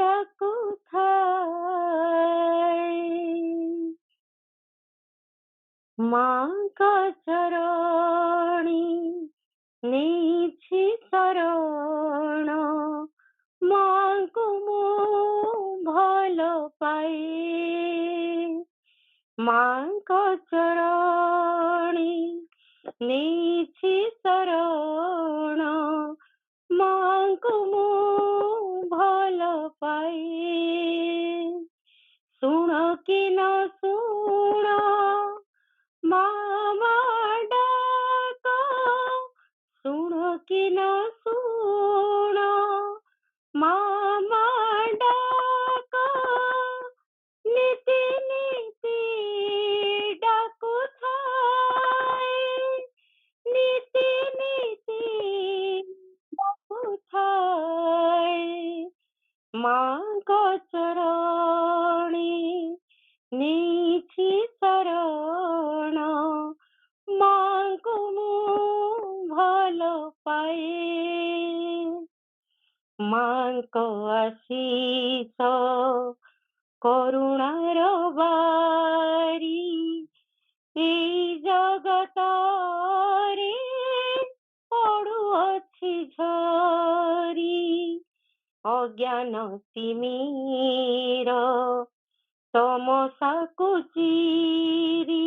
ଡାକୁଥାଏ। ମାଙ୍କ ଚରଣୀ ନେଇଛି ଶରଣ, ମାଙ୍କୁ ମୁଁ ଭଲ ପାଏ। ମାଙ୍କ ଚରଣୀ ନେଇଛି ଶରଣ, ମାଙ୍କୁ ମୁଁ ଭଲ ପାଏ। ଶୁଣ କି ନ ଶୁଣ ମାମା ଡାକ, ଶୁଣ କି ନ ଶୁଣ ମାମା ଡାକ, ନୀତି ନୀତି ଡାକୁଥାଏ, ନୀତି ନୀତି ଡାକୁଥାଏ। ମାଙ୍କ ଚରଣୀ ନେଇଛି ଶରଣ, ମାଙ୍କୁ ମୁଁ ଭଲ ପାଏ। ମାଙ୍କ ଆଶୀଷ କରୁଣାର ବାରି, ଏଇ ଜଗତରେ ପଡୁଅଛି ଝରି। ଅଜ୍ଞାନ ତିମିର ତମସାକୁ ଚିରି,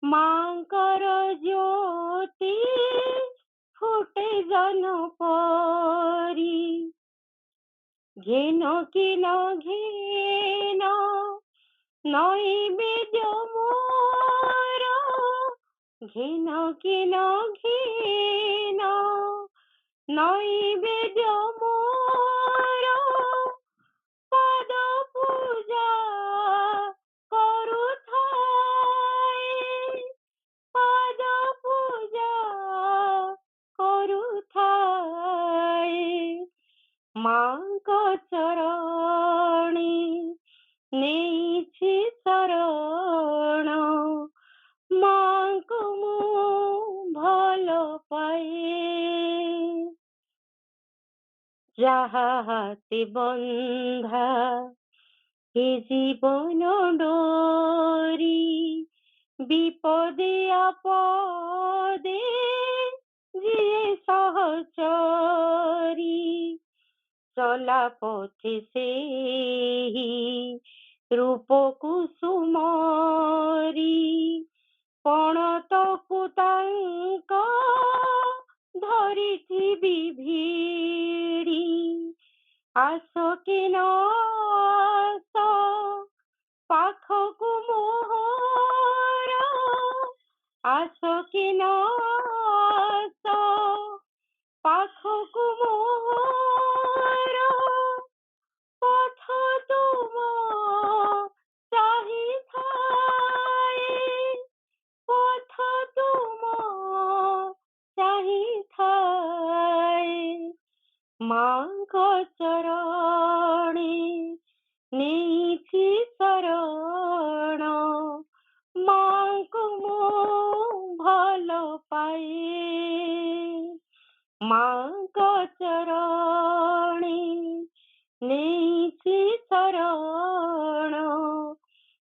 ମାଙ୍କର ଜ୍ୟୋତି ଫୁଟେ ଜହ୍ନ ପରି। ଘେନ କି ନ ଘେନ ନୈବେଦ୍ୟ ମୋର, ଘେନ କି ନ ଘେନ ନୈବେଦ୍ୟ ମୋର, ପାଦ ପୂଜା କରୁଥାଏ, ପାଦ ପୂଜା କରୁଥାଏ। ମାଙ୍କ ଚରଣୀ ନେଇଛି ଶରଣ, ମାଙ୍କୁ ମୁଁ ଭଲ ପାଏ। ଯାହା ହାତେ ବନ୍ଧା ଏ ଜୀବନ ଡୋରି, ବିପଦେ ଆପଦେ ଯିଏ ସହଚରୀ। ଚଲା ପଥେ ସେହି ରୂପକୁ ସୁମରି, ପଣତକୁ ତାଙ୍କ ଧରିଥିବି ଭିଡ଼ି। ଆସ କି ନ ଆସ ପାଖକୁ ମୋର, ଆସ କି ନ ଆସ ପାଖକୁ ମୋର, ପଥ ତୁମ ଚାହିଁଥାଏ, ପଥ ତୁମ ଚାହିଁଥାଏ। ମାଙ୍କ ଚରଣୀ ନେଇଛି ଶରଣ, ମାଙ୍କୁ ମୁଁ ଭଲ ପାଏ। ମାଙ୍କ ଚରଣୀ ନେଇଛି ଶରଣ,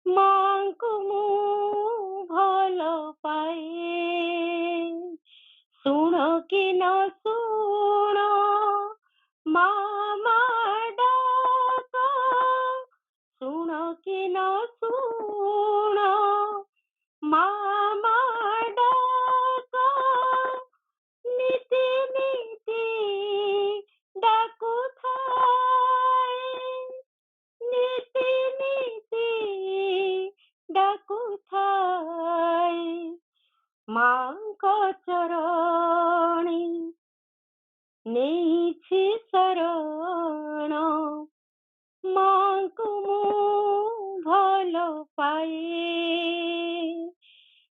ମାଙ୍କୁ ମୁଁ ଭଲ ପାଏ। ଶୁଣ କି ନ ଶୁଣ ମାମା ଡାକ, ଶୁଣ କି ନ ଶୁଣ ମାମା ଡାକ, ନୀତି ନୀତି ଡାକୁଥାଏ, ନୀତି ନୀତି ଡାକୁଥାଏ। ମାଙ୍କ ଚରଣୀ ନେଇଛି ଶରଣ, ମାଙ୍କୁ ମୁଁ ଭଲ ପାଏ।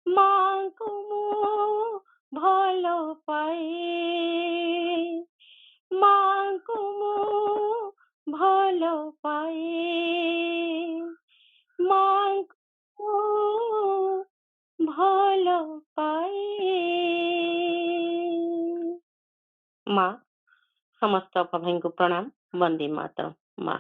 ମାଙ୍କୁ ମୁଁ ଭଲ ପାଏ। ମାଙ୍କୁ ମୁଁ ଭଲ ପାଏ। ମାଙ୍କୁ ମୁଁ ଭଲ ପାଏ। ମା ସମସ୍ତ ଭାଇଙ୍କୁ ପ୍ରଣାମ। ବନ୍ଦେ ମାତରମ୍। ମା।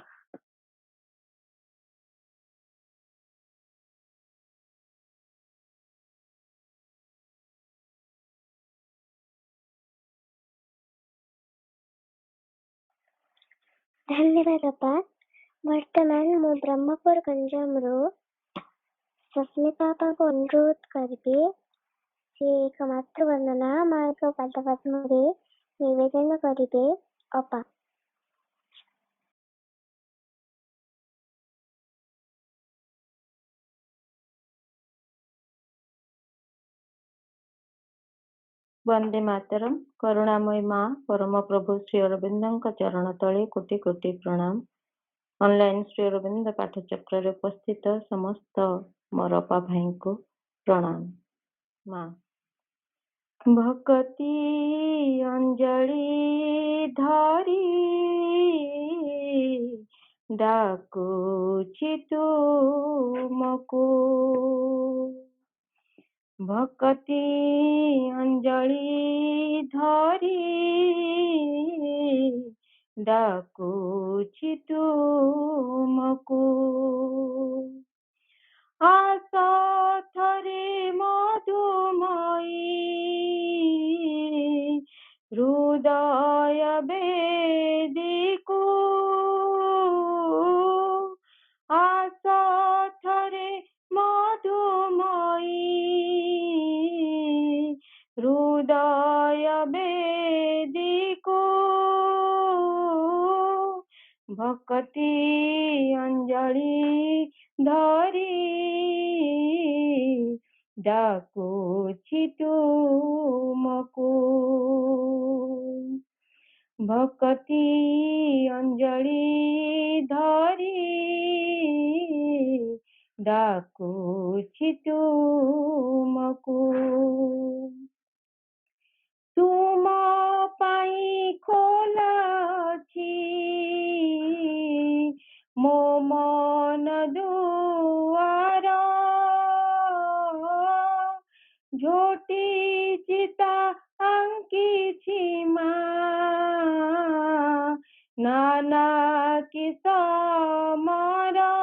ଧନ୍ୟବାଦ ଅପା। ବର୍ତ୍ତମାନ ମୁଁ ବ୍ରହ୍ମପୁର ଗଞ୍ଜାମରୁ ସସ୍ମିତା ଅପାଙ୍କୁ ଅନୁରୋଧ କରିବି ସେ ଏକ ମାତୃବନ୍ଦନା ମାଙ୍କ ପାଦପଦ୍ମରେ ନିବେଦନ କରିବେ ଅପା। वंदे मातरम। करुणामयी माँ परम प्रभु श्री अरविंदଙ୍କ चरण तले कोटि कोटि प्रणाम। ऑनलाइन श्री अरविंद पाठचक्र उपस्थित समस्त मोर अपा भाई को प्रणाम। माँ भक्ति अंजलि धारी डाकुछि तुमको। भक्ति अंजलि धरी डाकुछि तुमको। आशा थरे मधुमयी हृदय वेदिको। आशा थरे मधुमयी हृदय वेदिको। भक्ति अंजलि धरी डाकुछि तुमको। भक्ति अंजलि धरी डाकुछि तुमको। तुम पाई खोलाछि मो मन दुआर। झोटी चिता अंकिछि माँ नाना किस मरा।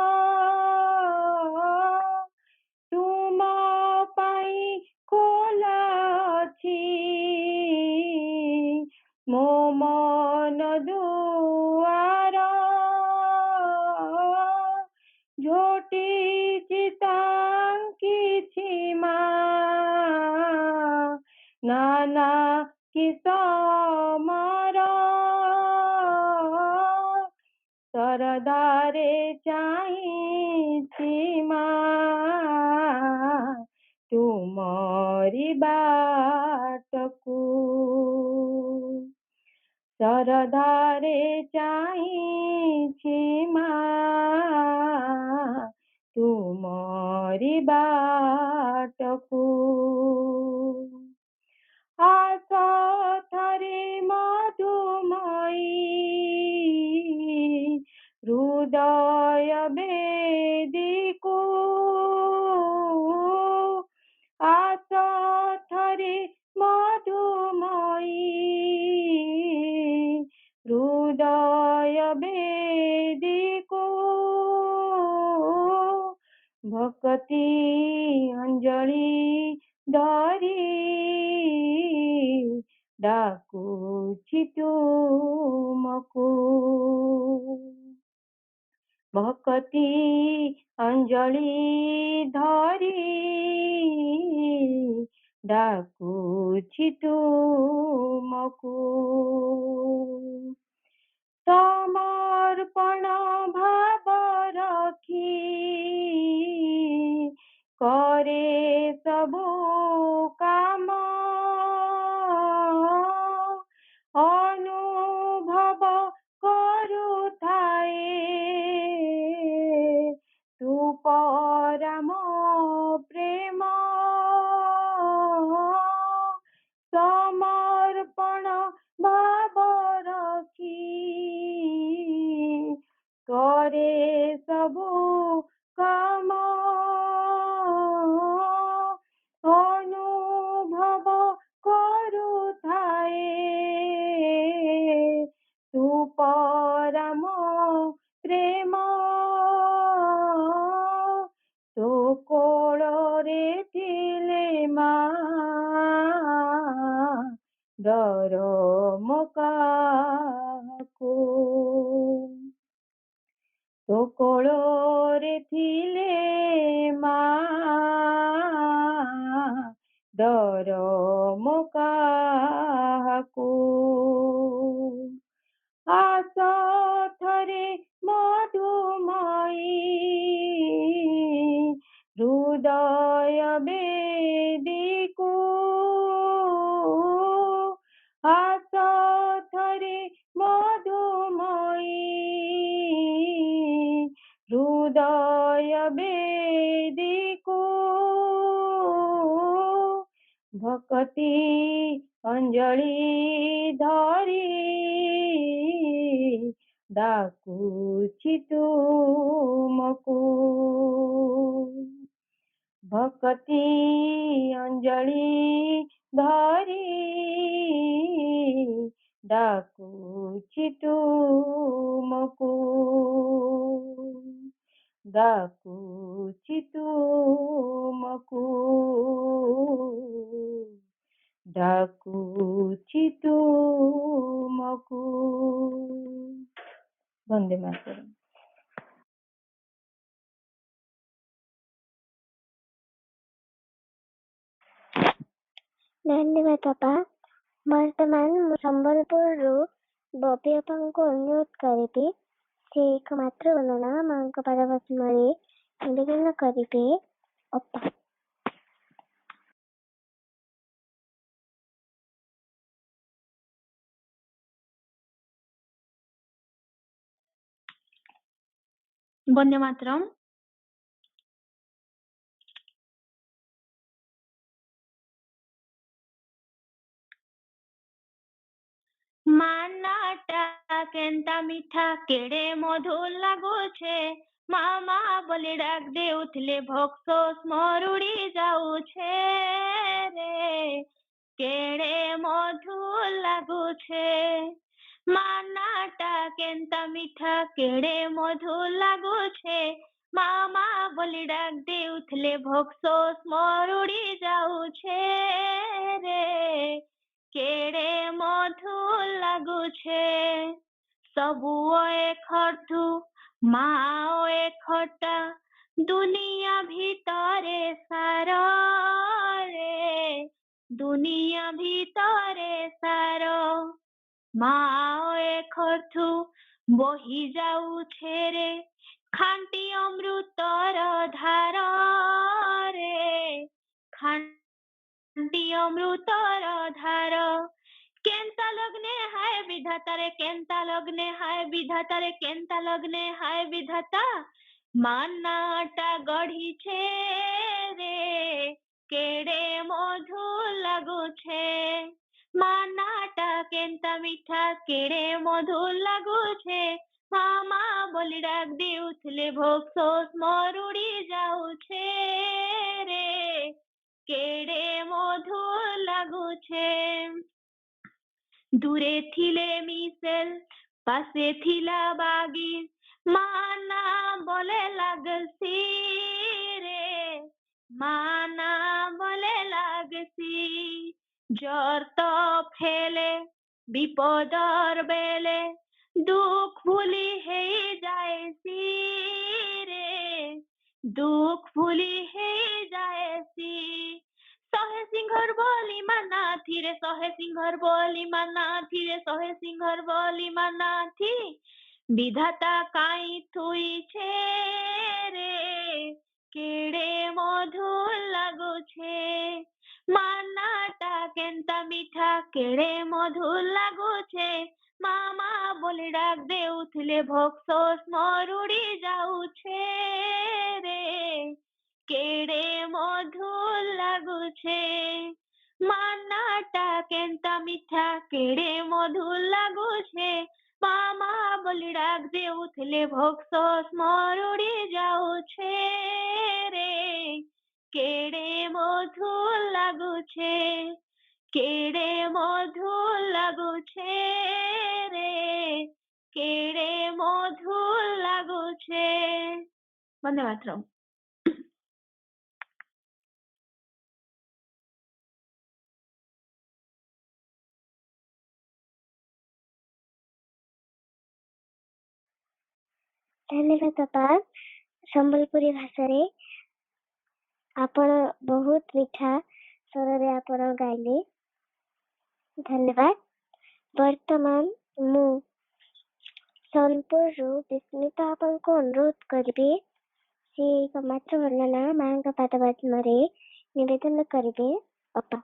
तुम पाई खोलाछि मो मन दुआर। झोटी चितांकिछि माँ नाना किस मरा। सरदारे चाहिछि माँ तुमरी बाटकू। सरदारे चाहिछि माँ तुमरी बाटकू। आशा थरे मधुमयी हृदय वेदिको। आशा थरे मधुमयी हृदय वेदिको। भक्ति अंजलि धरी डाकुछि तुमको। भक्ति अंजलि धरी डाकुछि तुमको। समर्पण भाव रखी करे सबु काम। अनुभव करुथाए तू परम प्रेम। समर्पण भाव रखी करे सबु काम। अनुभव करुथाए तू परम प्रेम। तो कोଳରେ ଥିଲେ माँ डर ମୋ କାହାକୁ। तो कोଳରେ ଥିଲେ ମା ଡର ମୋ କାହାକୁ ଆସ ଥରେ ମଧୁମୟୀ ହୃଦୟ ବେଦୀକୁ ଆସ ଥରେ ମଧୁମୟୀ ହୃଦୟ ବେଦୀକୁ ଭକତି ଅଞ୍ଜଳି ଧରି ଡାକୁଛି ତୁମକୁ ଭକତି ଅଞ୍ଜଳି ଧରି ଡାକୁଛି ତୁମକୁ ଡାକୁଛି ତୁମକୁ ଡାକୁଛି ତୁମକୁ। ବନ୍ଦେ ମାତରମ୍। ଧନ୍ୟବାଦ ବାପା। ବର୍ତ୍ତମାନ ମୁଁ ସମ୍ବଲପୁରରୁ ବବି ବାପାଙ୍କୁ ଅନୁରୋଧ କରିବି ସେ ଏକମାତ୍ର ବନ୍ଦନା ମାଙ୍କ ପାଦପଦ୍ମରେ ନିବେଦନ କରିବେ। ଅପା। ବନ୍ଦେ ମାତରମ୍। ମାନାଟା କେନ୍ତା ମିଠା କେଡ଼େ ମଧୁର ଲାଗୁଛେ ମାମା ବୋଲି ଡାକ ଦେଉଥିଲେ ଭକ୍ତ ମରୁଡ଼ି ଯାଉଛେ ରେ କେଡ଼େ ମଧୁର ଲାଗୁଛେ ମାନାଟା କେନ୍ତା ମିଠା କେଡ଼େ ମଧୁର ଲାଗୁଛେ ମାମା ବୋଲି ଡାକ ଦେଉଥିଲେ ଭକ୍ତ ମରୁଡ଼ି ଯାଉଛେ ରେ କେଡ଼େ ମଧୁର ଲାଗୁଛେ ସବୁ ଏକଠୁ ମା ଏକଟା ଦୁନିଆ ଭିତରେ ସାର ରେ ଦୁନିଆ ଭିତରେ ସାର ମା ଏକଠୁ ବହି ଯାଉଛେ ରେ ଖାଣ୍ଟି ଅମୃତର ଧାର ରେ ଖାଣ୍ଟି ଅମୃତର ଧାର କେନ୍ତା ଲଗ୍ନେ ହାୟ ବିଧାତାରେ କେନ୍ତା ଲଗ୍ନେ ହାୟ ବିଧାତାରେ କେନ୍ତା ଲଗ୍ନେ ହାୟ ବିଧାତା ମାନାଟା ଗଢ଼ିଛେ ରେ କେଡ଼େ ମଧୁର ଲାଗୁଛେ ମାନାଟା କେନ୍ତା ମିଠା କେଡ଼େ ମଧୁର ଲାଗୁଛେ ମାମା ବୋଲି ଡାକ ଦେଉଥିଲେ ଭକ୍ତ ମରୁଡ଼ି ଯାଉଛେ ରେ କେଡ଼େ ମଧୁର ଲାଗୁଛେ ଦୂରେ ଥିଲେ ମିସେଲ ପାଶେ ଥିଲା ବାଗିର ମାନା ବୋଲେ ଲାଗସି ରେ ମାନା ବୋଲେ ଲାଗସି ଜର ତ ଫେଲେ ବିପଦର ବେଲେ ଦୁଃଖ ଭୁଲି ହେଇ ଯାଏସି ରେ ଦୁଃଖ ଭୁଲି ହେଇ ଯାଏସି ଶହେ ସିଂହର ବୋଲି ମାନା ଥିରେ ଶହେ ସିଂହର ବୋଲି ମାନା ଥିରେ ଶହେ ସିଂହର ବୋଲି ମାନା ଥି ବିଧାତା କାଇଁ ଥୁଇଛେ ରେ କେଡ଼େ ମଧୁର ଲାଗୁଛେ ମାନାଟା କେନ୍ତା ମିଠା କେଡ଼େ ମଧୁର ଲାଗୁଛେ ମାମା ବୋଲି ଡାକ ଦେଉଥିଲେ ଭକ୍ତ ମରୁଡ଼ି ଯାଉଛେ ରେ କେଡ଼େ ମଧୁର ଲାଗୁଛେ ମାନାଟା କେନ୍ତା ମିଠା କେଡ଼େ ମଧୁର ଲାଗୁଛେ ମାମା ବୋଲି ଡାକ ଦେଉଥିଲେ ଭକ୍ତ ମରୁଡ଼ି ଯାଉଛେ ରେ କେଡ଼େ ମଧୁର ଲାଗୁଛେ କେଡ଼େ ମଧୁର ଲାଗୁଛେ ରେ କେଡ଼େ ମଧୁର ଲାଗୁଛେ। ବନ୍ଦେ ମାତରମ୍। धन्यवाद बापा। ସମ୍ବଲପୁରୀ ଭାଷାରେ ଆପଣ ବହୁତ ମିଠା ସ୍ୱରରେ ଆପଣ ଗାଇଲେ। ଧନ୍ୟବାଦ। ବର୍ତ୍ତମାନ ମୁଁ ସୋନପୁରରୁ ବିସ୍ମିତା ଆପଣଙ୍କୁ ଅନୁରୋଧ କରିବି ସେ ଏକ ମାତୃ ବର୍ଣ୍ଣନା ମାଙ୍କ ପାଦପଦ୍ମରେ ନିବେଦନ କରିବେ। ବାପା।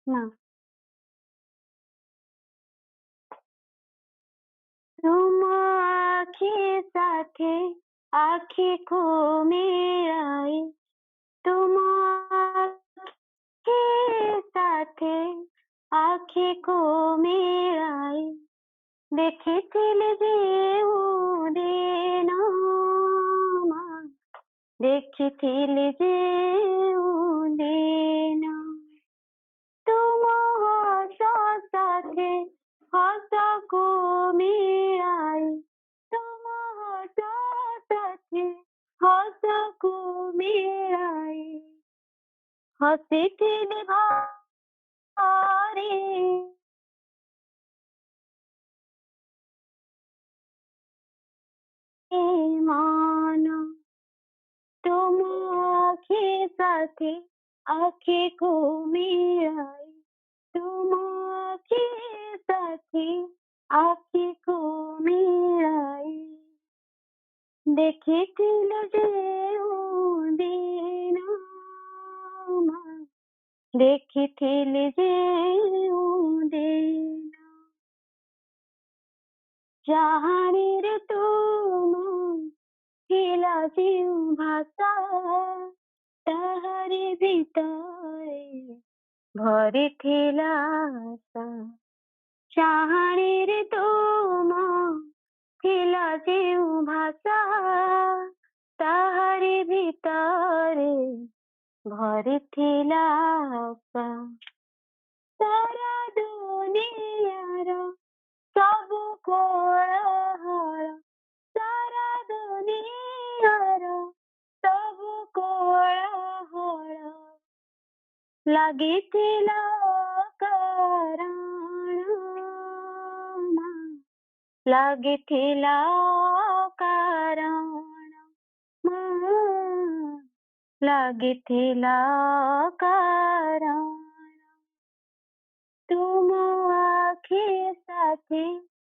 ना तुम आँखें साथे आँखें को मिलाए, तुम आँखें साथे आँखें को मिलाए, ଦେଖିଥିଲି ଯେଉଁଦିନ ମା, ଦେଖିଥିଲି ଯେଉଁଦିନ ତୁମ ହସ ସାଥେ ହସକୁ ମିଳାଇ, ତୁମ ହସ ସାଥେ ହସକୁ ମିଳାଇ, ହସିଥିଲି ଭାରି मान, तुम आँखें साथे आँखें को मिलाई, तुम आँखें साथे आँखें को मिलाई, ଦେଖିଥିଲି ଯେଉଁଦିନ ମା, ଦେଖିଥିଲି ଯେଉଁଦିନ ଚାହାଣିରେ ତୁମ ଥିଲା ଯେଉଁ ଭାଷା, ତାହାରି ଭିତରେ ଭରିଥିଲା ଆଶା, ଚାହାଣିରେ ତୁମ ଥିଲା ଯେଉଁ ଭାଷା, ତାହାରି ଭିତରେ ଭରିଥିଲା ଆଶା, ସାରା ଦୁନିଆର ସବୁ କୋଳାହଳ, ସାରା ଦୁନିଆର ସବୁ କୋଳାହଳ ଲାଗିଥିଲା କାରଣ ମା, ଲାଗିଥିଲା କାରଣ ମା, ଲାଗିଥିଲା କାରଣ, तुम आँखें साथे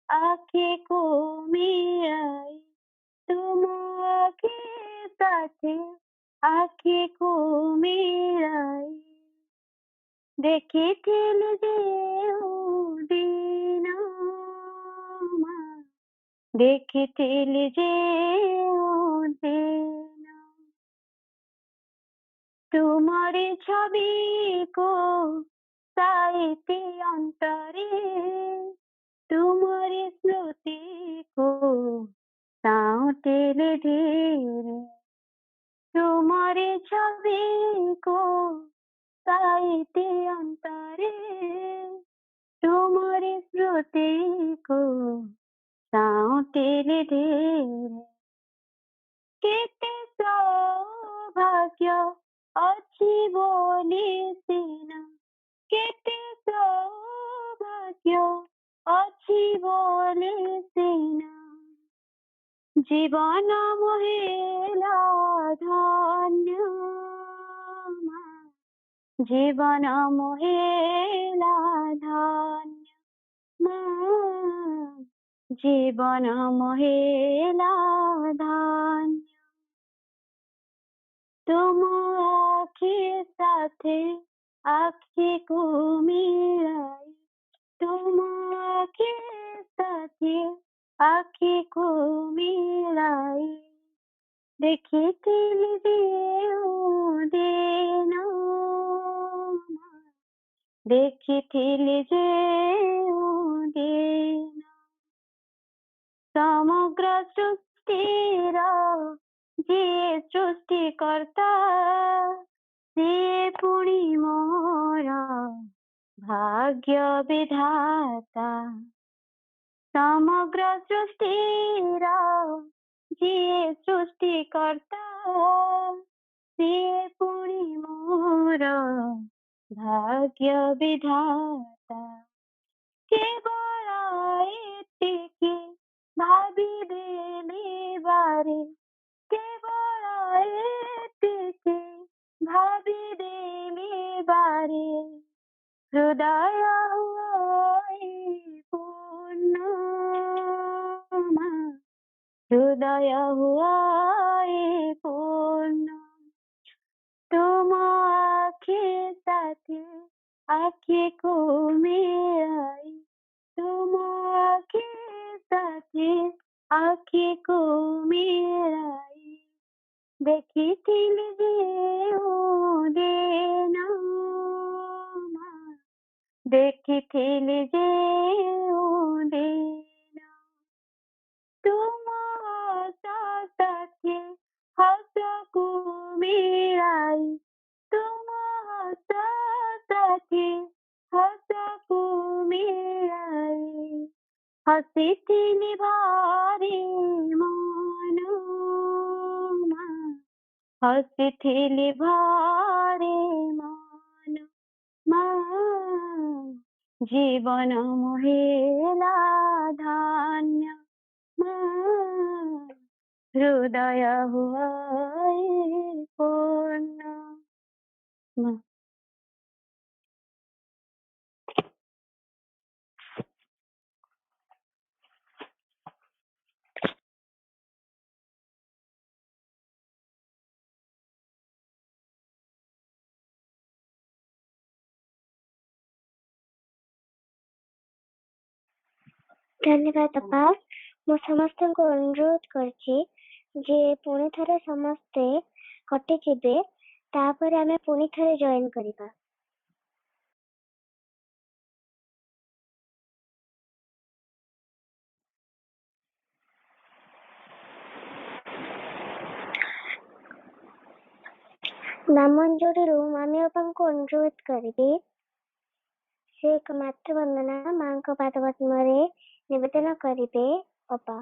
आँखें को मिलाई, तुम आँखें साथे आँखें को मिलाई, ଦେଖିଥିଲି ଯେଉଁଦିନ ମା, ଦେଖିଥିଲି ଯେଉଁଦିନ ତୁମରି ଛବିକୁ ସାଇତି ଅନ୍ତରେ, ତୁମରି ସ୍ମୃତିକୁ ସାଉଁଟିଲି ଧୀରେ, ତୁମରି ଛବିକୁ ସାଇତି ଅନ୍ତରେ, ତୁମରି ସ୍ମୃତିକୁ ସାଉଁଟିଲି ଧୀରେ, କେତେ ସୌଭାଗ୍ୟ ଅଛି ବୋଲି ସିନା, କେତେ ସୌଭାଗ୍ୟ ଅଛି ବୋଲି ସିନା, ଜୀବନ ମହିଳା ଧନ୍ୟ ମା, ଜୀବନ ମହିଳା ଧନ୍ୟ ମା, ଜୀବନ ମହିଳା ଧନ୍ୟ, तुम आँखें साथे आँखें को मिलाई, तुम आँखें साथे आँखीको मिलाई देखिथिली जिउँदैन देखिथिली जिउँदैन समग्र सृष्टि र जे सृष्टिकर्ता से पुणी मोर भाग्य विधाता समग्र सृष्टि र जे सृष्टिकर्ता से पुणी मोर भाग्य विधाता केवल एतिकी भाबिदेली बारे केवल एतिकी भाबिदेली बारे हृदय पूर्णमा हृदय पूर्ण तुम आँखे साथी आँखेको मेराई तुम आँखे साथी आँखेको मेराई देखिथिली जिउँदैन देखिथिली जिउँदैन तुम साथी हँसको मेराई तुम साथी हँसको मेराई हँसिथिली भारी मनमा हँसिथिली भारी मनमा जीवन मोहेला धान्य हृदय पूर्ण धन्यवाद अपा मु समस्त को अनुरोध करछि जे पुणी थरे समस्ते कटि जिबे तापर आमे पुणी थरे जॉइन करिबा। नामंजूरी मामी अपन को अनुरोध करिबे से एक मातृ वंदना मां को पाद पद्मरे निवेदन करिबे अपा।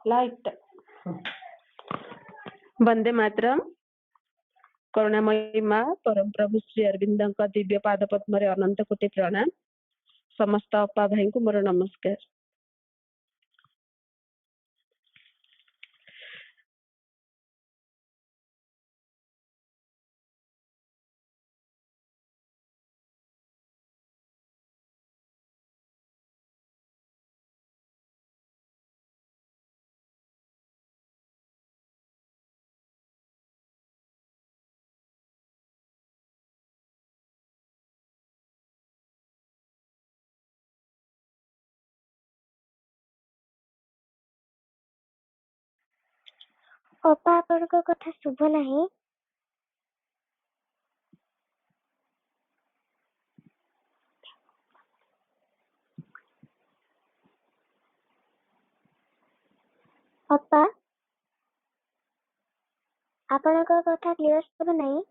लाइट वंदे मातरम। करुणामयी माँ परम प्रभु श्री अरविंद दिव्य पाद पद्म अनंत कोटि प्रणाम। समस्त अपा भाई को मोर नमस्कार। अपा अपन को कथा शुभ नहीं। अपा अपन को कथा क्लियर शुभ नहीं।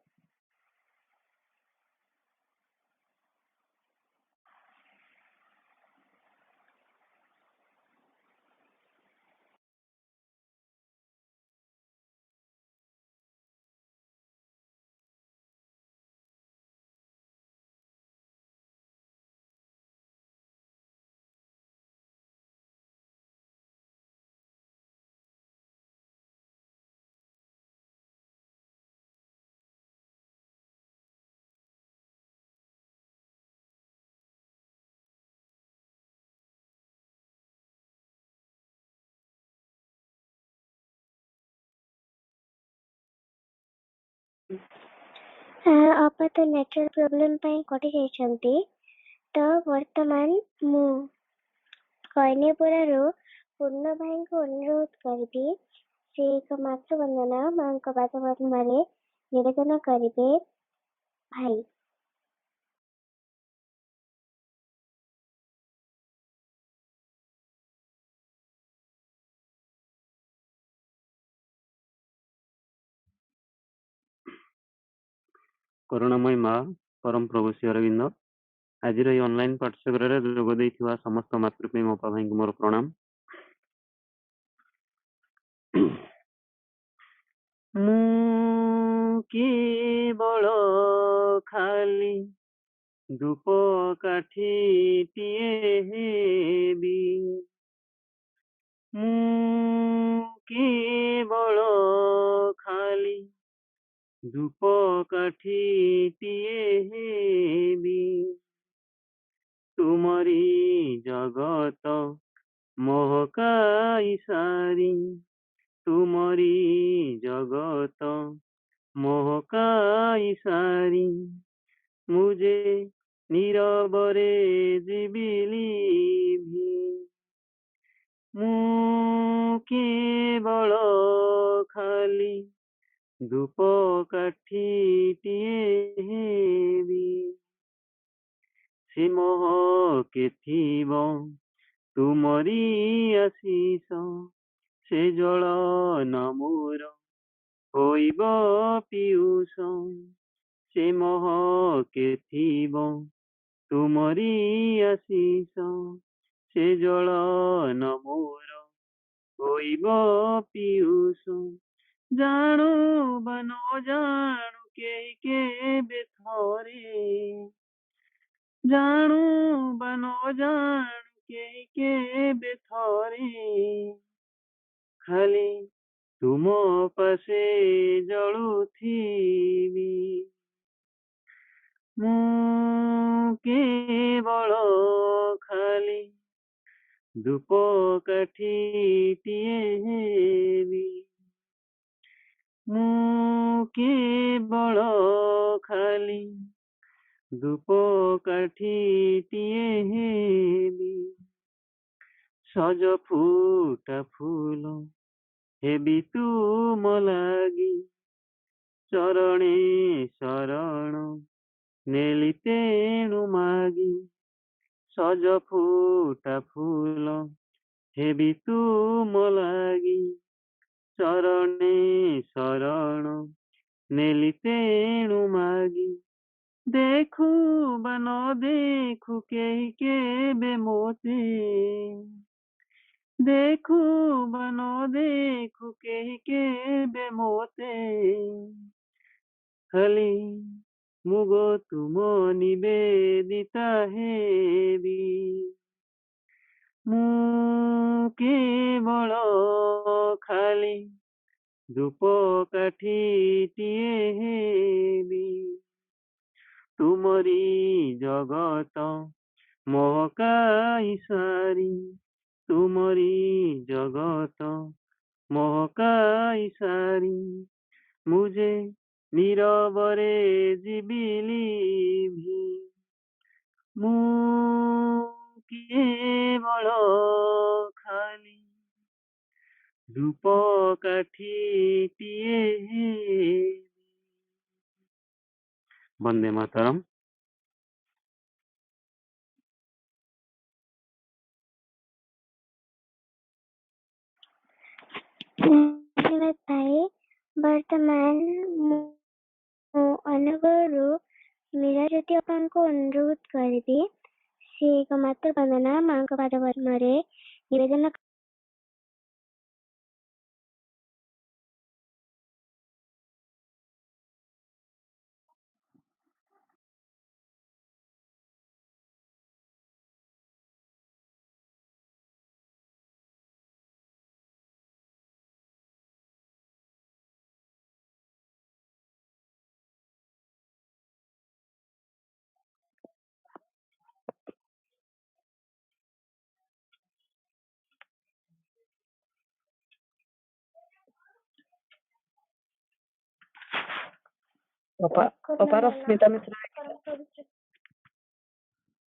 ଅପା ତ ନେଟୱାର୍କ ପ୍ରୋବ୍ଲେମ ପାଇଁ କଟି ଯାଇଛନ୍ତି। ତ ବର୍ତ୍ତମାନ ମୁଁ କୈନିପୁରାରୁ ପୂର୍ଣ୍ଣ ଭାଇଙ୍କୁ ଅନୁରୋଧ କରିବି ସେ ଏକ ମାତୃବନ୍ଦନା ମାଙ୍କ ପାଦପଦ୍ମରେ ନିବେଦନ କରିବେ। ଭାଇ। କରୁଣାମୟୀ ମା ପରମ ପ୍ରଭୁ ଶ୍ରୀ ଅରବିନ୍ଦ ଆଜିର ଏହି ଅନଲାଇନ ପାଠ୍ୟକ୍ରମରେ ଯୋଗ ଦେଇଥିବା ସମସ୍ତ ମାତୃପ୍ରେମୀ ଅପା ଭାଇଙ୍କୁ ମୋର ପ୍ରଣାମ। ମୁଁ କେବଳ ଖାଲି ଧୂପ କାଠିଟିଏ ହେବି, ମୁଁ କେବଳ ଖାଲି ଧୂପ କାଠିଟିଏ ହେବି, ତୁମରି ଜଗତ ମହକାଇ ସାରି, ତୁମରି ଜଗତ ମହକାଇ ସାରି, ମୁझे নীরবরে জীবিলিভি, ମୁଁ କେବଳ ଖାଲି ଧୂପ କାଠିଟିଏ ହେବି, ସେ ମହକେ ଥିବ ତୁମରି ଆଶିଷ, ସେ ଜଳ ନ ମୋର ହୋଇବ ପିୟୁଷ, ସେ ମହକେ ଥିବ ତୁମରି ଆଶିଷ, ସେ ଜଳ ନ ମୋର ହୋଇବ ପିୟୁଷ, ଜାଣୁ ବା ନ ଜାଣୁ କେହି କେବେ ଥରେ, ଜାଣୁ ବା ନ ଜାଣୁ କେହି କେବେ ଥରେ, ଖାଲି ତୁମ ପାଶେ ଜଳୁଥିବି, ମୁଁ କେବଳ ଖାଲି ଧୂପ କାଠିଟିଏ ହେବି, ମୁଁ କେବଳ ଖାଲି ଧୂପ କାଠିଟିଏ ହେବି, ସଜ ଫୁଟା ଫୁଲ ହେବି ତୁମ ଲାଗି, ଚରଣେ ଶରଣ ନେଲି ତେଣୁ ମାଗି, ସଜ ଫୁଟା ଫୁଲ ହେବି ତୁମ ଲାଗି, ଚରଣେ ଶରଣ ନେଲି ତେଣୁ ମାଗି, ଦେଖୁ ବା ନ ଦେଖୁ କେହି କେବେ ମୋତେ, ଦେଖୁ ବା ନ ଦେଖୁ କେହି କେବେ ମୋତେ, ଖାଲି ମୁଗ ତୁମ ନିବେଦିତା ହେବି, ମୁଁ କେବଳ ଖାଲି ଧୂପ କାଠିଟିଏ ହେବି, ତୁମରି ଜଗତ ମହକାଇ ସାରି, ତୁମରି ଜଗତ ମହକାଇ ସାରି, मुझे নীরবরে জীবিলিভି, ମୁଁ କେବଳ ଖାଲି ଧୂପ କାଠିଟିଏ ହେବି। ବନ୍ଦେ ମାତରମ୍। ଧନ୍ୟବାଦ ଭାଇ। ବର୍ତ୍ତମାନ ମୁଁ ଅନୁଗୁଳରୁ ମୀରାଜ୍ୟୋତି ଅପାଙ୍କୁ ଅନୁରୋଧ କରିବି ସେ ଏକ ମାତୃବନ୍ଦନା ମାଙ୍କ ପାଦପଦ୍ମରେ ନିବେଦନ ଅପା ରଶ୍ମିତା ମିଶ୍ର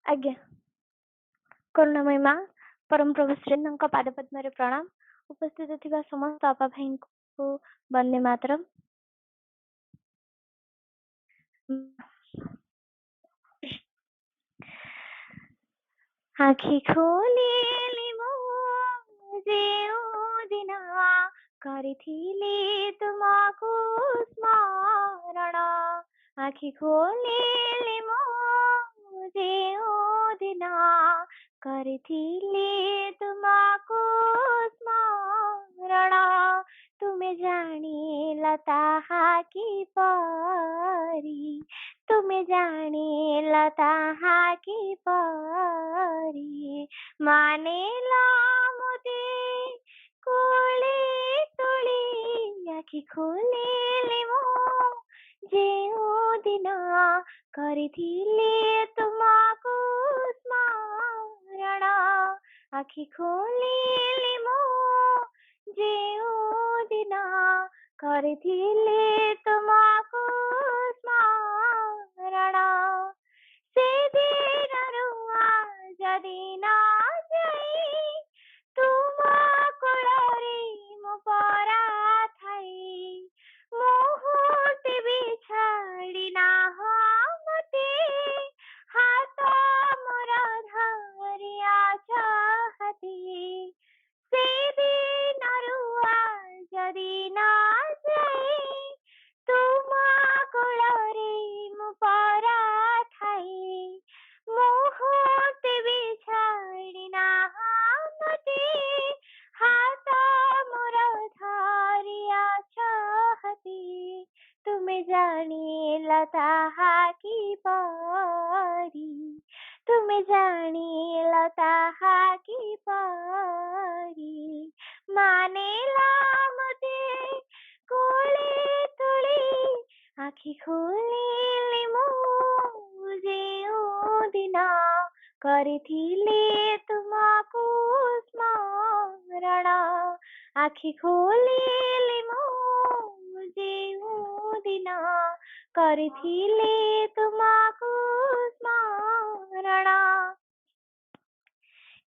ଆଜ୍ଞା। କରୁଣାମୟୀ ମା ପରମ ପ୍ରଭୁ ଶ୍ରୀଙ୍କ ପାଦ ପଦ୍ମରେ ପ୍ରଣାମ। ଉପସ୍ଥିତ ଥିବା ସମସ୍ତ ଅପା ଭାଇଙ୍କୁ ବନ୍ଦେ ମାତରମ୍। ଆଖି ଖୋଲିଲି ମୁଁ ଯେଉଁଦିନ କରିଥିଲି ତୁମକୁ ସ୍ମରଣ। ଆଖି ଖୋଲିଲି ମୁଁ ଯେଉଁଦିନ କରିଥିଲି ତୁମକୁ ସ୍ମରଣ। ତୁମେ ଜାଣିଲ ତାହା କିପରି, ତୁମେ ଜାଣିଲ ତାହା କିପରି, ମାନିଲ ମୋତେ କୋଳେ ତୋଳି। ଆଖି ଖୋଲିଲି ମୁଁ ଯେଉଁଦିନ କରିଥିଲି ତୁମକୁ ସ୍ମରଣ। ଆଖି ଖୋଲିଲି ମୁଁ ଯେଉଁଦିନ କରିଥିଲି ତୁମକୁ ସ୍ମରଣ। ସେଦିନରୁ ଆଜି ଦିନ ଯାଇ ତୁମ କୋଳରେ ମୁଁ ପରା ଥାଇ। ମୁହୂର୍ତ୍ତେ ବି ଛାଡ଼ି ନାହ ମୋତେ, ହାତ ମୋର ଧରିଆଛ ହାତି। ସେଦିନରୁ ଆଜି ଦିନ ଯାଇ ତୁମ କୋଳରେ ମୁଁ ପରା ଥାଇ। ମୁହୂର୍ତ୍ତେ ବି ଛାଡ଼ି ନାହ ମୋତେ, ହାତ ମୋର ଧରିଆଛ ହାତି। ତୁମେ ଜାଣିଲ ତାହା କିପରି, ତୁମେ ଜାଣିଲ ତାହା କିପରି, ମାନିଲ ମୋତେ କୋଳେ ତୋଳି। ଆଖି ଖୋଲିଲି ମୁଁ ଯେଉଁଦିନ କରିଥିଲି ତୁମକୁ ସ୍ମରଣ। ଆଖି ଖୋଲିଲି ମୁଁ ଯେଉଁଦିନ କରିଥିଲି ତୁମକୁ ସ୍ମରଣ।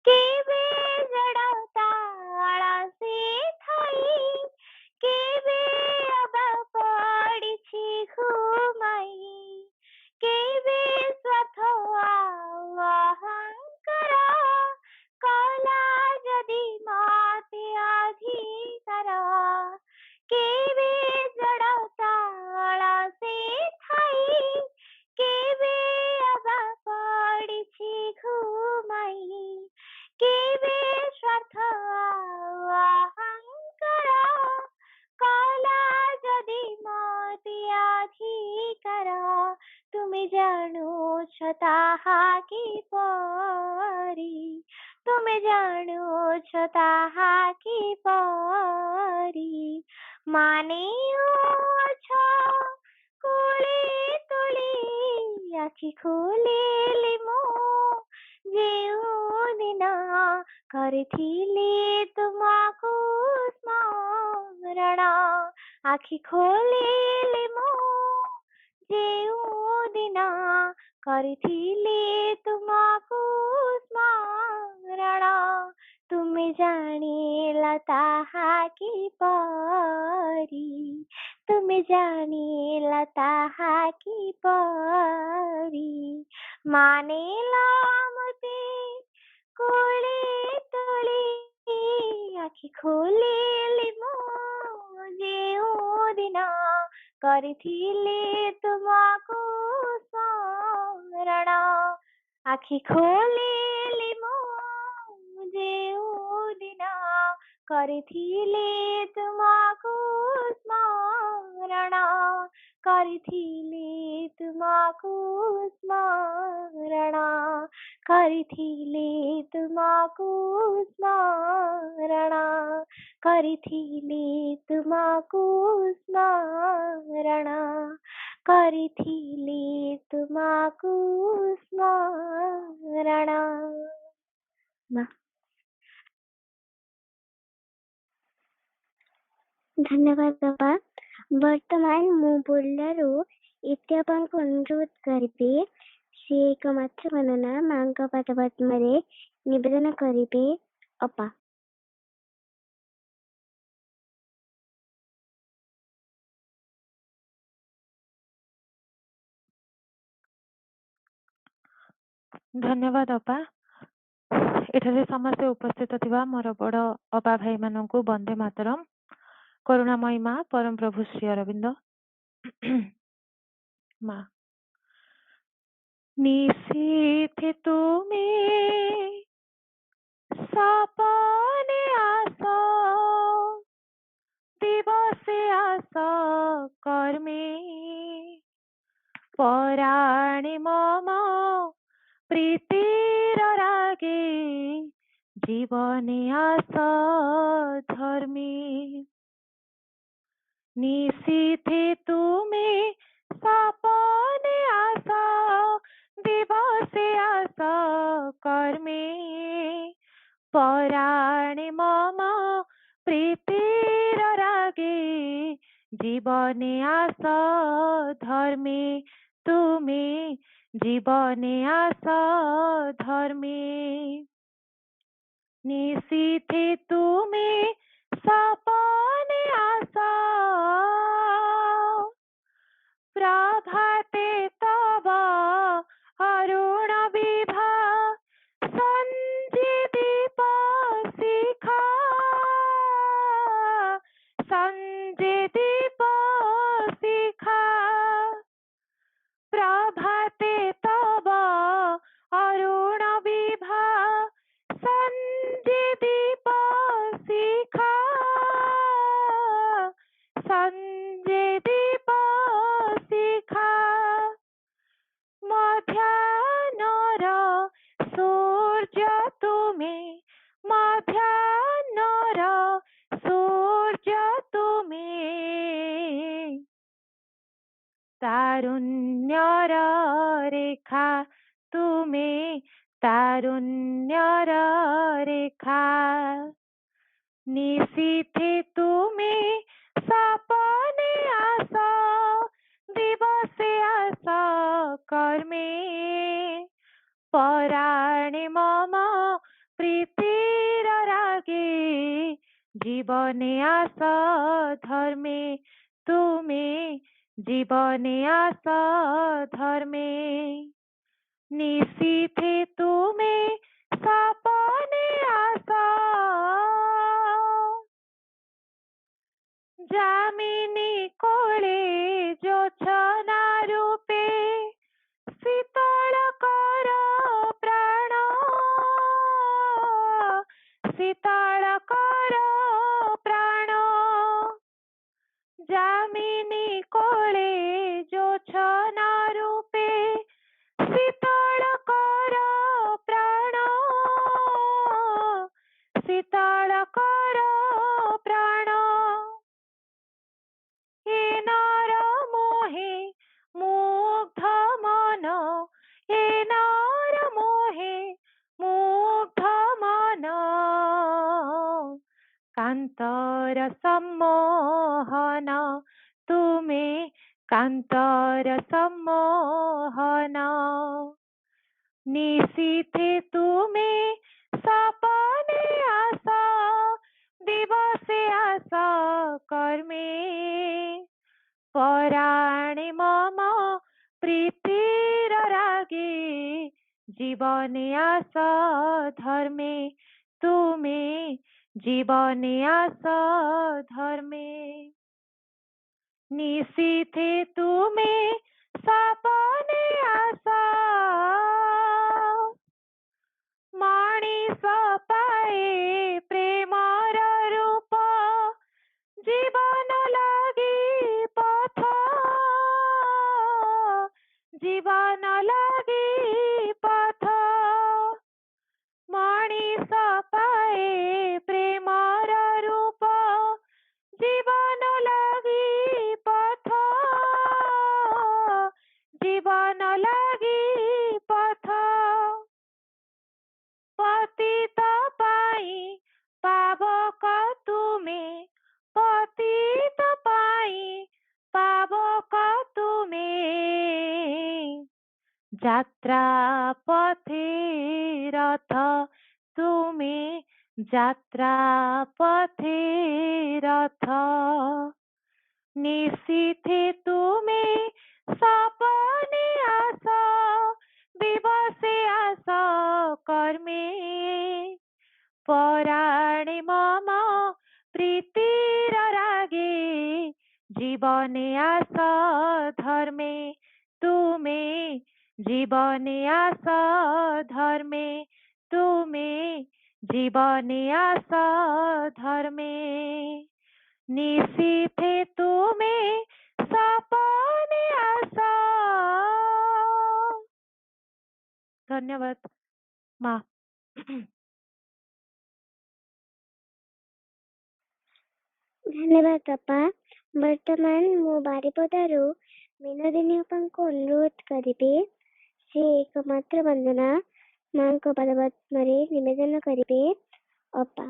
କେବେ ଜଡ଼ତା ଆଳସେ ଥାଇ, କେବେ ଅବା ପଡ଼ିଛି ଘୁମାଇ, କେବେ ସ୍ୱାର୍ଥ ଆଉ ଅହଙ୍କାର କଲା ଯଦି ମୋତେ ଅଧିକାର। କେବେ ଜଡ଼ତା ଆଳସେ ଥାଇ, କେବେ ଅବା ପଡ଼ିଛି ଘୁମାଇ, କେବେ ସ୍ୱାର୍ଥ ଆଉ ଅହଙ୍କାର କଲା ଯଦି ମୋତେ ଅଧିକାର। ତୁମେ ଜାଣୁଛ ତାହା କିପରି, ତୁମେ ଜାଣୁଛ ତାହା କିପରି, ମାନିଅଛ କୋଳେ ତୋଳି। ଆଖି ଖୋଲିଲି ମୁଁ ଯେଉଁଦିନ କରିଥିଲି ତୁମକୁ ସ୍ମରଣ। ଆଖି ଖୋଲିଲି ମୁଁ ଯେଉଁଦିନ କରିଥିଲି ତୁମକୁ ସ୍ମରଣ। ତୁମେ ଜାଣିଲ ତାହା କିପରି, ତୁମେ ଜାଣିଲ ତାହା କିପରି, ମାନିଲ ମୋତେ କୋଳେ ତୋଳି। ଆଖି ଖୋଲିଲି ମୁଁ ଯେଉଁଦିନ କରିଥିଲି ତୁମକୁ ସ୍ମରଣ। ଆଖି ଖୋଲିଲି ମୁଁ ଯେଉଁଦିନ କରିଥିଲି ତୁମକୁ ସ୍ମରଣ। କରିଥିଲି ତୁମକୁ ସ୍ମରଣ, କରିଥିଲି ତୁମକୁ ସ୍ମରଣ, କରିଥିଲି ତୁମକୁ ସ୍ମରଣ, କରିଥିଲି ତୁମକୁ ସ୍ମରଣ। ଧନ୍ୟବାଦ ବାବା। ବର୍ତ୍ତମାନ ମୁଁ ବୁର୍ଲାରୁ ଆପଣଙ୍କୁ ଅନୁରୋଧ କରିବେ ସେ ଏକମାତ୍ର ବର୍ଣ୍ଣନା ମାଙ୍କ ପାଦପଦ୍ମରେ ନିବେଦନ କରିବେ ଅପା। धन्यवाद अपा। एठारे समस्ते उपस्थित थिबा मोर बड़ अपा भाई माननकु वंदे मातरम। करुणामयी माँ परम प्रभु श्री अरविंद। माँ निशीथे तुम्हें सपने आस दिवसे आस कर्मे पराणे मम प्रीतिर रागे जीवने आस धर्मे निशीथे तुम्हें सपने आस दिवसे आस कर्मे पराणे मम प्रीतिर रागे जीवने आस धर्मे तुम्हें जीवने आस धर्मे निशीथे तुम्हें सपने आस प्रभाते तव अरुण विभा संजे दीप शिखा संजे दीप शिखा प्रभाते तव अरुण विभा संजे दीप शिखा संजे दीप शिखा मध्याह्नर सूर्य तुम्हें मध्याह्नर सूर्य तुम्हें तारुण्यर रेखा तुम्हें तारुण्यर रेखा निशीथे तुम्हें सपने आस दिवसे आस कर्मे पराणे मम प्रीतिर रागे जीवने आस धर्मे तुम्हें जीवने आस धर्मे निशीथे तुम्हें सपने आस जामिनी कोळे जोछना रूपे शीतल कर प्राण शीतल कर प्राण जामिनी कोळे जोछना रूपे शीतल कर प्राण शीतल कर प्राण हे नर मोहे मुग्ध मन हे नर मोहे मुग्ध मन कांतर सम्मोहन तुम्हें कांतर सम्मोहन निशीथे तुम्हें सपने आस दिवसे आस कर्मे पराणे मम प्रीतिर रागे जीवने आस धर्मे तुम्हें जीवने आस धर्मे निशीथे तुम्हें सपने आस मणिष पाए प्रेमर रूप जीवन लागी पथ जीवन लागी पथ मणिष पाए प्रेमर रूप जीवन लागी पथ जीवन लागी पथ पतित पाई पावक तुम्हें पतित पाई पावक तुम्हें যাত্রা পথে রথ তুমি, যাত্রা পথে রথ নিশীথে তুমি সপনে আস, দিবসে আস কর্মে পরাণে মম প্রীতির রাগে, জীবনে আস ধর্মে তুমি, জীবনে আস ধর্মে তুমি, জীবনে আস ধর্মে নিশীথে তুমি সপনে আস। ধন্যবাদ মা। ଧନ୍ୟବାଦ ବାପା। ବର୍ତ୍ତମାନ ମୁଁ ବାରିପଦାରୁ ବିନୋଦିନୀ ଅପାଙ୍କୁ ଅନୁରୋଧ କରିବି ସେ ଏକମାତ୍ର ବନ୍ଦନା ମାଙ୍କ ପାଦପଦ୍ମରେ ନିବେଦନ କରିବେ। ଅପା।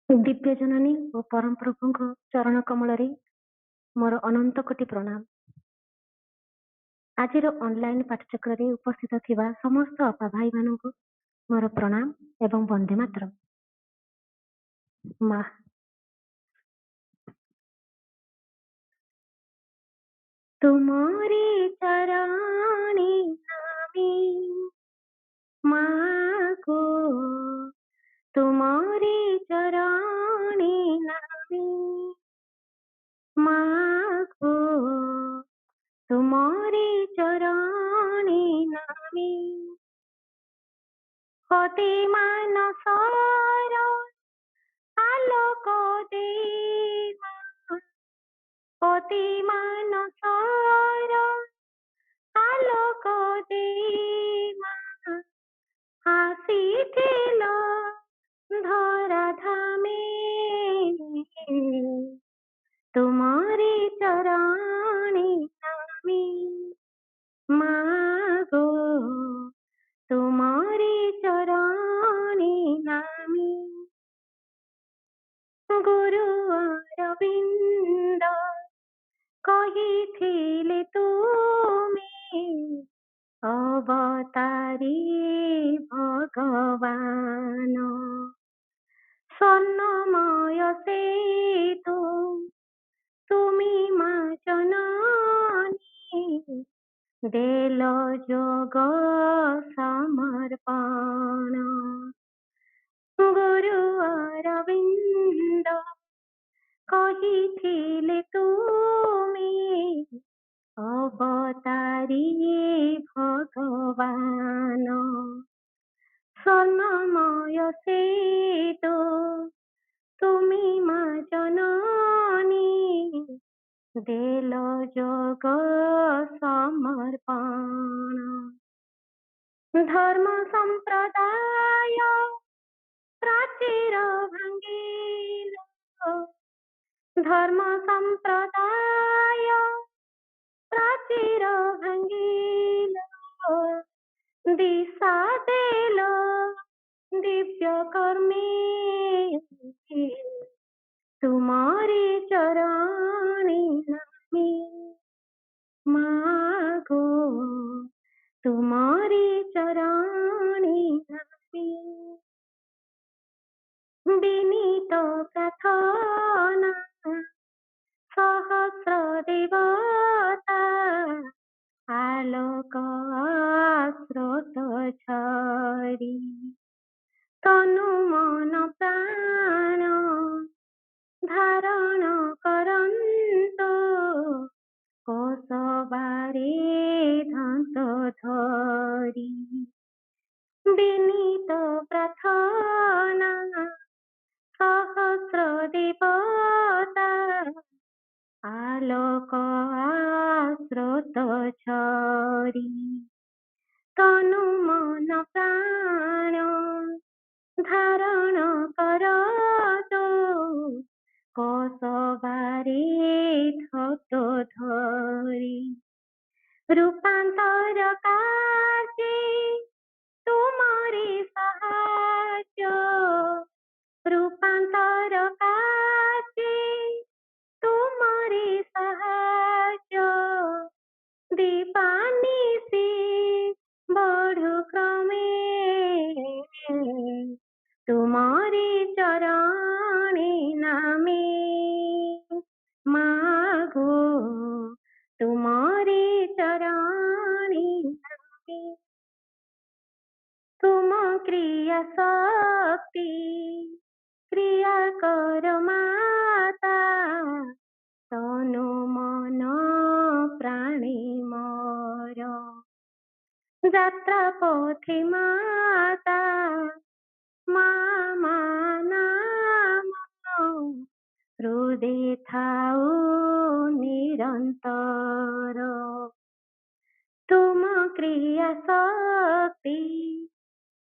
ଦିବ୍ୟ ଜନନୀ ଓ ପରମ ପ୍ରଭୁଙ୍କ ଚରଣ କମଳରେ ମୋର ଅନନ୍ତ କୋଟି ପ୍ରଣାମ। ଆଜିର ଅନଲାଇନ ପାଠଚକ୍ରରେ ଉପସ୍ଥିତ ଥିବା ସମସ୍ତ ଅପା ଭାଇମାନଙ୍କୁ ମୋର ପ୍ରଣାମ ଏବଂ ବନ୍ଦେ ମାତରମ୍। ମା ତୁମରି ଚରଣୀ ନାମି ମାଗୋ, ତୁମରି ଚରଣୀ ନାମି ମାଗୋ, ତୁମରି ଚରଣୀ ନାମି ଅତି ମାନସର আলোক দেবা, অতি মানসর আলোক দেবা আসিছিল ধরা ধামে, তোমারি চরণে নামি মাগো, তোমারি চরণে নামি গুরু অরবিন্দ কহিছিলে তুমি অবতারি ভগবান, স্বর্ণময় সেতু তুমি মা জননী, দেল যোগ সমর্পণ। গুরু অরবিন্দ কহিছিলে তুমি অবতারি ভগবান, স্বর্ণময় সেতু তুমি মা জননী, দেল যোগ সমর্পণ। ধর্ম সম্প্রদায় প্রাচীর ভাঙ্গিল, ধর্ম সম্প্রদায় প্রাচীর ভাঙ্গিল, দিশা দেল দিব্য কর্মে, তুমারি চরণে নামি মাগো, তুমারি চরণে নামি বিনীত প্রার্থনা সহস্র দেবতা আলোক স্রোত ঝরি, তনু মন প্রাণ ধারণ করন্তু, কোষবারে ধান্ত ধরি বিনীত প্রার্থনা সহস্র দেবতা আলোক স্রোত ঝরি, তনু মন প্রাণ ধারণ করতো, কোষবারে ধত ধরি। ରୂପାନ୍ତରକାରୀ ତୁମରି ସାହାଯ୍ୟ ରୂପାନ୍ତରକାରୀ ତୁମରି ସାହାଯ୍ୟ ଦୀପାନିଶି ବଢୁ କ୍ରମେ ତୁମରି ଚରଣେ ନାମେ ମାଗୋ ତୁମରି ଚରଣେ ନାମେ ତୁମ କ୍ରିୟା ଶକ୍ତି କ୍ରିୟା କର ମାତା ତନୁ ମନ ପ୍ରାଣୀ ମୋର ଯାତ୍ରା ପଥେ ମାତା ମା ନାମ ହୃଦେ ଥାଉ ନିରନ୍ତର ତୁମ କ୍ରିୟା ଶକ୍ତି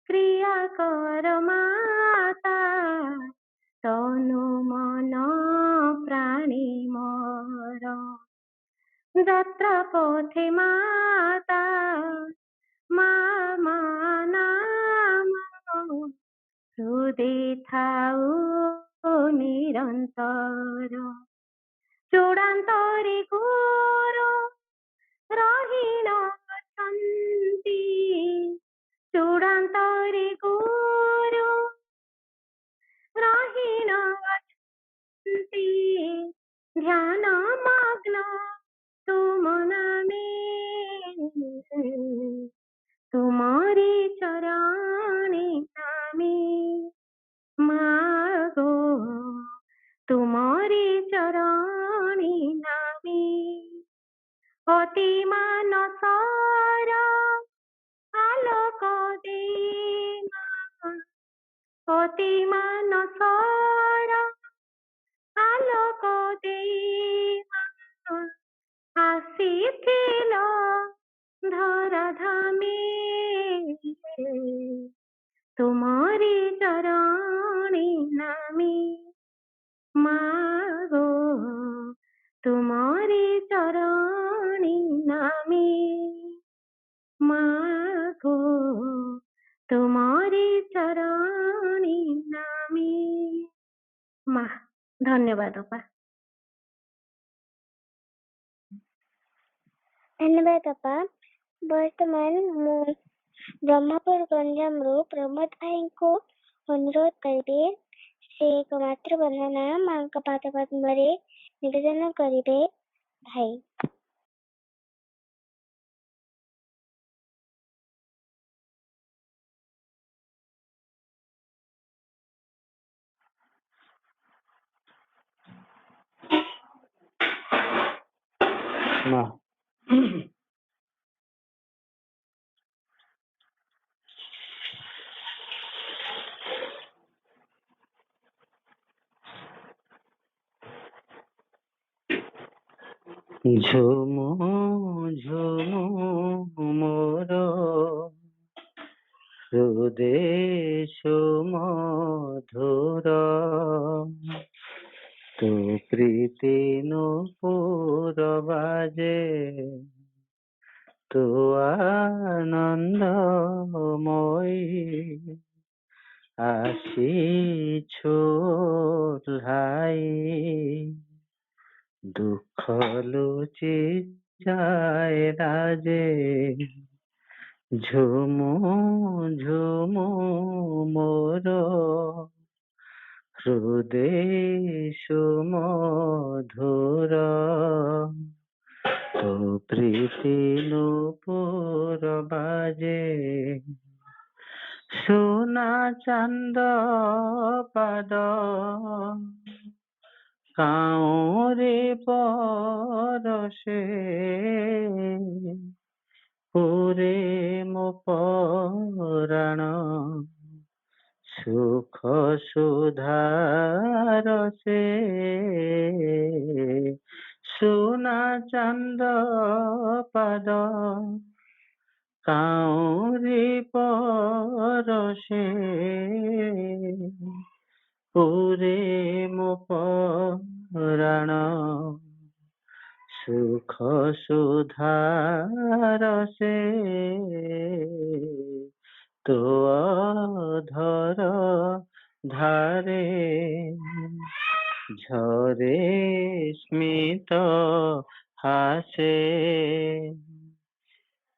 କ୍ରିୟା କର ମାତା ତନୁ ମନ ପ୍ରାଣୀ ମୋର ଯାତ୍ରା ପଥେ ମାତା ମା ନାମ ହୃଦେ ଥାଉ ନିରନ୍ତର ଚୂଡ଼ାନ୍ତରେ ଗୁରୁ ରହିଣ ଅଛନ୍ତି ଚୂଡ଼ାନ୍ତରେ ଗୁରୁ ରହିଣ ଅଛନ୍ତି ଧ୍ୟାନ ମଗ୍ନ ତୁମ ନାମେ ତୁମରି ଚରଣେ ନାମେ ମାଗୋ ତୁମରି ଚରଣେ ନାମେ ଅତି ମାନସର ଆଲୋକ ଦେଇ ଅତି ମାନସର ଆଲୋକ ଦେଇ ଆସିଥିଲ ଧରା ଧାମେ ତୁମରି ଚରଣେ ନାମେ ମାଗୋ ତୁମରି ଚରଣେ ନାମେ ମାଗୋ ତୁମରି ଚରଣେ ନାମେ ମା ଧନ୍ୟବାଦ ଅପା। ଧନ୍ୟବାଦ ଅପା। ବର୍ତ୍ତମାନ ମୁଁ ବ୍ରହ୍ମପୁର ଗଞ୍ଜାମରୁ ପ୍ରମୋଦ ଭାଇଙ୍କୁ ଅନୁରୋଧ କରିବେ ସେ ଏକମାତ୍ର ବନ୍ଦନା ମାଙ୍କ ପାଦ ପଦ୍ମରେ ନିବେଦନ କରିବେ। ଭାଇ ମା ঝুমু ঝুমু মোর হৃদে সুমধুর তু প্রীতি নূপুর বাজে তু আনন্দময়ী আসিছু লাই দুঃখ লুচি যায় রাজে ঝুমু ঝুমু মোর হৃদে সুমধুর তো প্রীতি নূপুর বাজে সোনা চান্দ পাদ কাউরে পরশে পুরে মো পরাণ সুখ সুধার সে সোনা চান্দ পাদ কাউরে পরশে পুরে মো পরাণ সুখ সুধার সে তো অধর ধারে ঝরে স্মিত হাসে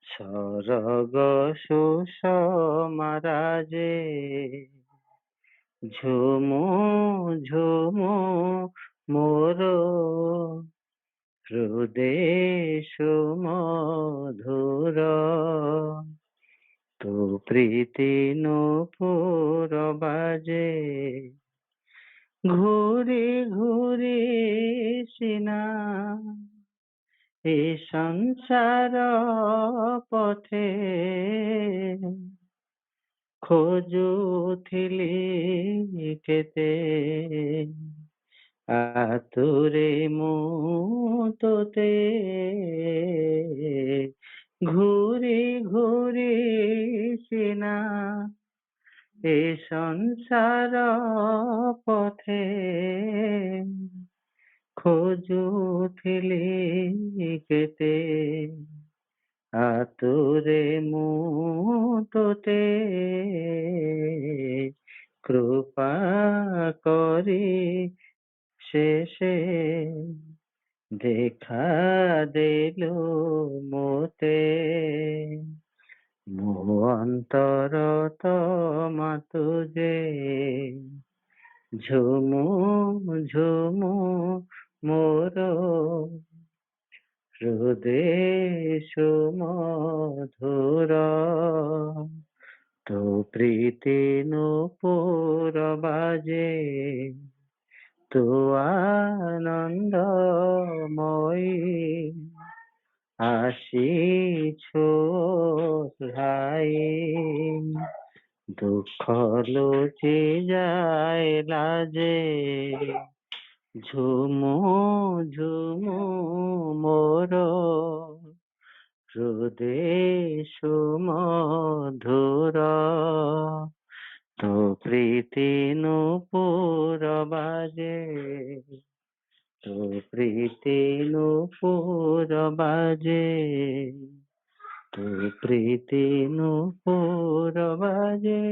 সরগ সুষমারাজে ঝুমু ঝুমু মোর হৃদে সুমধুর তু প্রীতি নূপুর বাজে ঘুরি ঘুরি সিনা এ সংসার পথে খোঁজুথিলি কেতে আতুরে মু তোতে ঘুরি ঘুরি সিনা এ সংসার পথে খোঁজুথিলি কেতে আতুরে মু তোতে কৃপা করি শেষে দেখা দেলু মোতে ମୋ ଅନ୍ତର ତମା ତୁଜେ ଝୁମୁ ଝୁମୁ ମୋର ହୃଦେ ସୁମଧୁର ତୋ ପ୍ରୀତି ନୂପୁର ବାଜେ ତୁ ଆନନ୍ଦମୟୀ আসিছো ভাই দুঃখ লুচি যায় লাজে ঝুমু ঝুমু মোর হৃদে সুমধুর তো প্রীতি নূপুর বাজে তো প্রীতি নূপুর বাজে তো প্রীতি নূপুর বাজে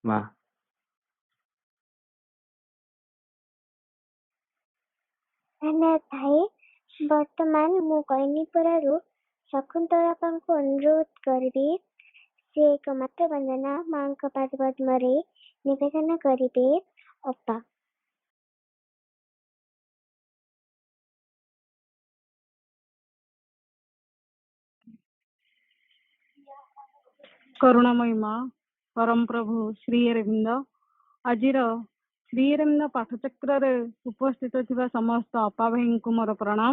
মা ଧନ୍ୟବାଦ ଭାଇ। ବର୍ତ୍ତମାନ ମୁଁ କଇନିପୁରାରୁ ଶକୁନ୍ତଳା ବାପାଙ୍କୁ ଅନୁରୋଧ କରିବି ସେ ଏକ ମାତ୍ର ବନ୍ଦନା ମାଙ୍କ ପାଦ ପଦ୍ମରେ ନିବେଦନ କରିବେ। ଅପା। କରୁଣାମୟୀ ମା ପରମ ପ୍ରଭୁ ଶ୍ରୀ ଅରବିନ୍ଦ ଆଜିର ଶ୍ରୀ ଅରବିନ୍ଦ ପାଠଚକ୍ରରେ ଉପସ୍ଥିତ ଥିବା ସମସ୍ତ ଅପା ଭାଇଙ୍କୁ ମୋର ପ୍ରଣାମ।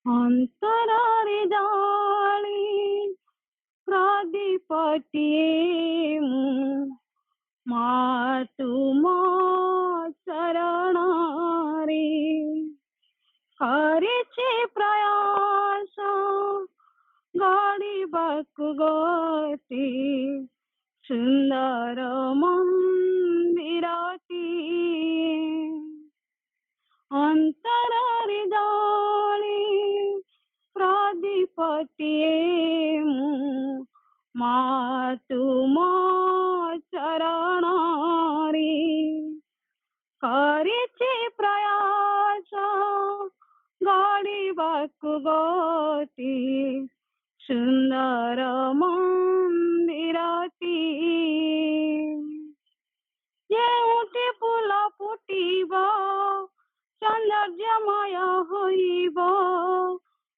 ଅନ୍ତରରେ ଜାଳି ପ୍ରଦୀପଟିଏ ମୁଁ ମା ତୁମ ଚରଣରେ କରିଛି ପ୍ରୟାସ ଗଢ଼ିବାକୁ ଗୋଟି ସୁନ୍ଦର ମନ୍ଦିରଟିଏ ଅନ୍ତରରେ ଜାଳି ପ୍ରଦୀପଟିଏ ମୁଁ ମା ତୁମ ଚରଣରେ କରିଛି ପ୍ରୟାସ ଗଢ଼ିବାକୁ ଗୋଟି ସୁନ୍ଦର ମନ୍ଦିରଟିଏ ଯେଉଁଠି ଫୁଲ ଫୁଟିବ ସୌନ୍ଦର୍ଯ୍ୟମୟ ହୋଇବ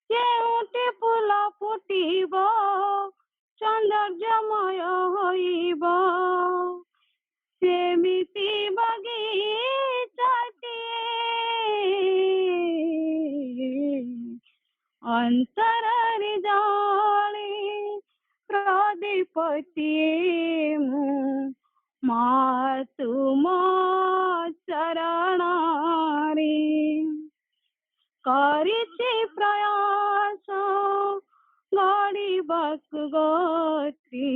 ଯେଉଁଠି ଫୁଲ ଫୁଟିବ ସୌନ୍ଦର୍ଯ୍ୟମୟ ହୋଇବ ସେମିତି ବଗିଚାଟିଏ ଅନ୍ତରରେ ଜାଳି ପ୍ରଦୀପଟିଏ ମୁଁ ମା ତୁମ ଚରଣରେ କରିଛି ପ୍ରୟାସ ଗଢ଼ିବାକୁ ଗୋଟି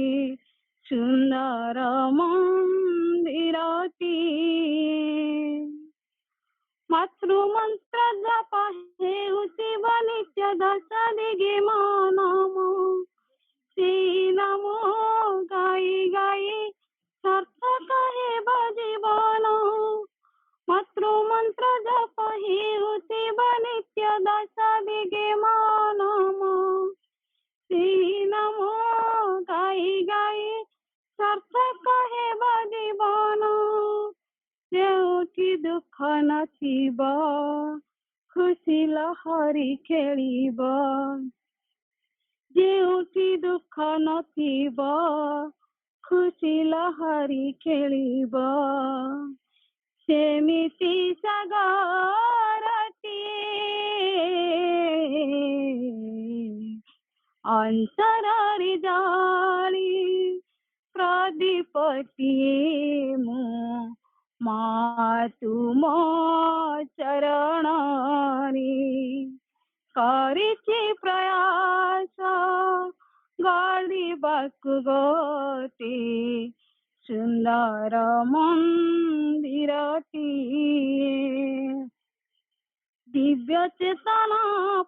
ସୁନ୍ଦର ମନ୍ଦିରଟିଏ ମାତୃ ଦଶ ଦିଗେ ମନମ ସେଇ ନାମ ଗାଇ ଗାଇ ସାର୍ଥକ ହେବ ଜୀବନ ମାତୃ ମନ୍ତ୍ର ଜପ ହେଉଥିବ ନିତ୍ୟ ଦଶ ଦିଗେ ମନମ ସେଇ ନାମ ଗାଇ ଗାଇ ସାର୍ଥକ ହେବ ଜୀବନ ଯେଉଁଠି ଦୁଃଖ ନଥିବ ଖୁସି ଲହରି ଖେଳିବ ଯେଉଁଠି ଦୁଃଖ ନଥିବ ଖୁସି ଲହରି ଖେଳିବ ସେମିତି ସାଗରଟିଏ ଅନ୍ତରରେ ଜାଳି ପ୍ରଦୀପଟିଏ ମୁଁ ମା ତୁମ ଚରଣରେ କରିଛି ପ୍ରୟାସ ଗଢ଼ିବାକୁ ଗୋଟି ସୁନ୍ଦର ମନ୍ଦିରଟିଏ ଦିବ୍ୟ ଚେତନା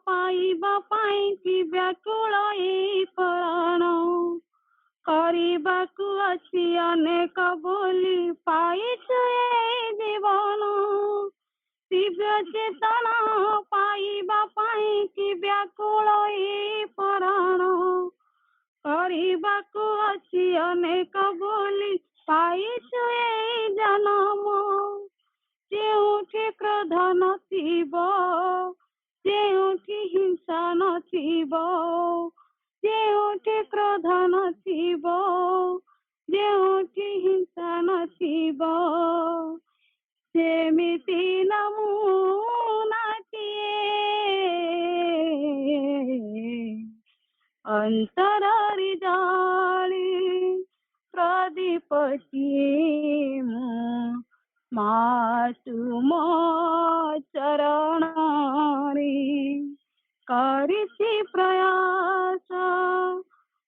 ପାଇବା ପାଇଁ କି ବ୍ୟାକୁଳ ଏଇ ପ୍ରାଣ କରିବାକୁ ଅଛି ଅନେକ ବୋଲି ପାଇଛୁ ଏଇ ଜୀବନ ଦିବ୍ୟ ଚେତନା ପାଇବା ପାଇଁ କି ବ୍ୟାକୁଳ ଏଇ ପ୍ରାଣ କରିବାକୁ ଅଛି ଅନେକ ବୋଲି ପାଇଛୁ ଏଇ ଜନମ ଯେଉଁଠି କ୍ରୋଧ ନଥିବ ଯେଉଁଠି ହିଂସା ନଥିବ ଯେଉଁଠି କ୍ରୋଧ ନଥିବ ଯେଉଁଠି ହିଂସା ନଥିବ ସେମିତି ନମୁନାଟିଏ ଅନ୍ତରରେ ଜାଳି ପ୍ରଦୀପଟିଏ ମୁଁ ମା ତୁମ ଚରଣରେ କରିଛି ପ୍ରୟାସ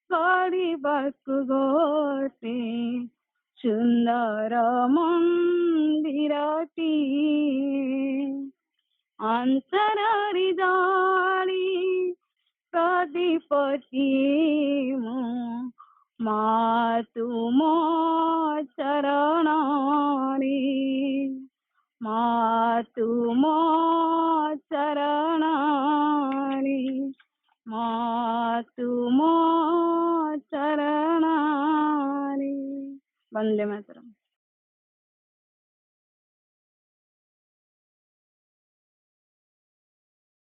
ଗଢ଼ିବାକୁ ଗୋଟେ ସୁନ୍ଦର ମନ୍ଦିରଟିଏ ଅନ୍ତରରେ ଜାଳି ପ୍ରଦୀପଟିଏ ମୁଁ ମା ତୁମ ଚରଣରେ ମା ତୁମ ଚରଣରେ ମା ତୁମ ଚରଣରେ ବନ୍ଦେ ମାତରମ୍।